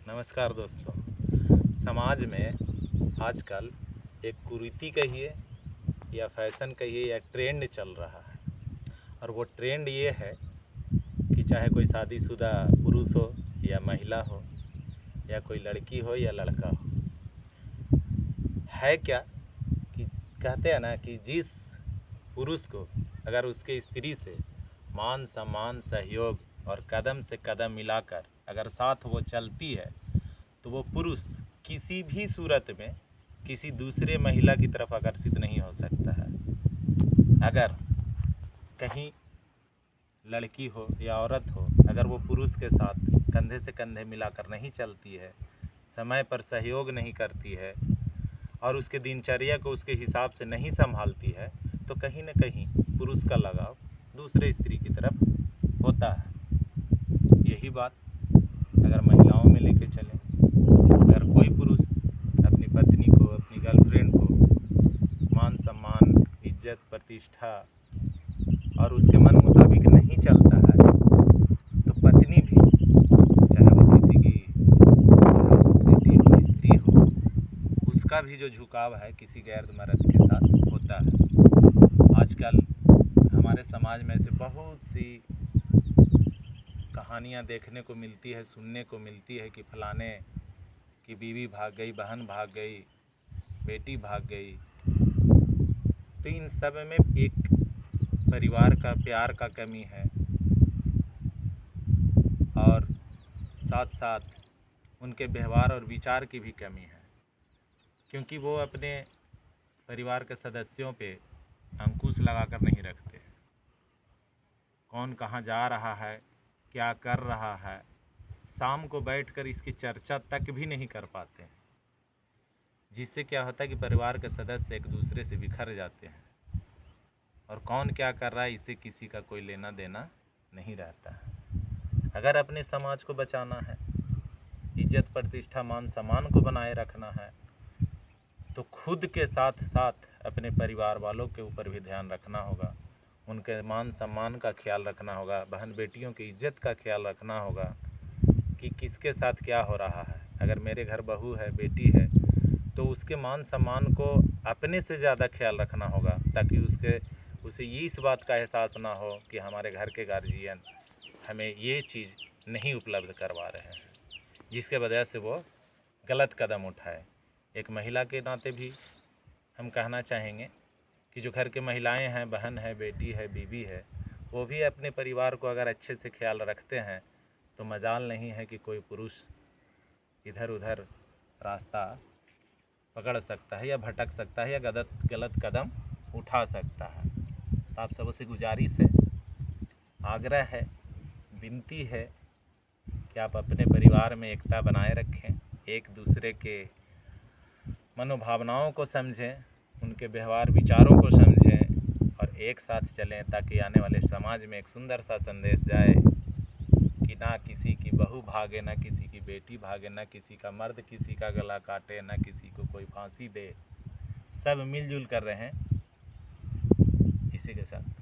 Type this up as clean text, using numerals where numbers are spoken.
नमस्कार दोस्तों। समाज में आजकल एक कुरीति कहिए या फैशन कहिए या ट्रेंड चल रहा है। और वो ट्रेंड ये है कि चाहे कोई शादीशुदा पुरुष हो या महिला हो या कोई लड़की हो या लड़का हो, है क्या कि कहते हैं ना कि जिस पुरुष को अगर उसके स्त्री से मान सम्मान सहयोग और कदम से कदम मिलाकर अगर साथ वो चलती है तो वो पुरुष किसी भी सूरत में किसी दूसरे महिला की तरफ आकर्षित नहीं हो सकता है। अगर कहीं लड़की हो या औरत हो, अगर वो पुरुष के साथ कंधे से कंधे मिलाकर नहीं चलती है, समय पर सहयोग नहीं करती है और उसके दिनचर्या को उसके हिसाब से नहीं संभालती है, तो कहीं न कहीं पुरुष का लगाव दूसरे स्त्री की तरफ होता है। यही बात अगर महिलाओं में लेके चलें, अगर कोई पुरुष अपनी पत्नी को, अपनी गर्लफ्रेंड को मान सम्मान, इज्जत, प्रतिष्ठा और उसके मन मुताबिक नहीं चलता है, तो पत्नी भी, चाहे वो किसी की बेटी हो, स्त्री हो, उसका भी जो झुकाव है किसी गैर मर्द के साथ होता है। आजकल हमारे समाज में ऐसे बहुत सी कहानियाँ देखने को मिलती है, सुनने को मिलती है कि फलाने की बीवी भाग गई, बहन भाग गई, बेटी भाग गई। तो इन सब में एक परिवार का प्यार का कमी है और साथ साथ उनके व्यवहार और विचार की भी कमी है, क्योंकि वो अपने परिवार के सदस्यों पे अंकुश लगाकर नहीं रखते। कौन कहाँ जा रहा है, क्या कर रहा है, शाम को बैठकर इसकी चर्चा तक भी नहीं कर पाते हैं, जिससे क्या होता है कि परिवार के सदस्य एक दूसरे से बिखर जाते हैं और कौन क्या कर रहा है इससे किसी का कोई लेना देना नहीं रहता है। अगर अपने समाज को बचाना है, इज्जत प्रतिष्ठा मान सम्मान को बनाए रखना है, तो खुद के साथ साथ अपने परिवार वालों के ऊपर भी ध्यान रखना होगा, उनके मान सम्मान का ख्याल रखना होगा, बहन बेटियों की इज्जत का ख्याल रखना होगा कि किसके साथ क्या हो रहा है। अगर मेरे घर बहू है, बेटी है, तो उसके मान सम्मान को अपने से ज़्यादा ख्याल रखना होगा, ताकि उसे इस बात का एहसास ना हो कि हमारे घर के गार्जियन हमें ये चीज़ नहीं उपलब्ध करवा रहे हैं, जिसके वजह से वो गलत कदम उठाए। एक महिला के नाते भी हम कहना चाहेंगे कि जो घर के महिलाएं हैं, बहन है, बेटी है, बीवी है, वो भी अपने परिवार को अगर अच्छे से ख्याल रखते हैं तो मजाल नहीं है कि कोई पुरुष इधर उधर रास्ता पकड़ सकता है या भटक सकता है या गलत कदम उठा सकता है। तो आप सबसे गुजारिश है, आग्रह है, विनती है कि आप अपने परिवार में एकता बनाए रखें, एक दूसरे के मनोभावनाओं को समझें, उनके व्यवहार विचारों को समझें और एक साथ चलें, ताकि आने वाले समाज में एक सुंदर सा संदेश जाए कि ना किसी की बहू भागे, ना किसी की बेटी भागे, ना किसी का मर्द किसी का गला काटे, ना किसी को कोई फांसी दे, सब मिलजुल कर रहें। इसी के साथ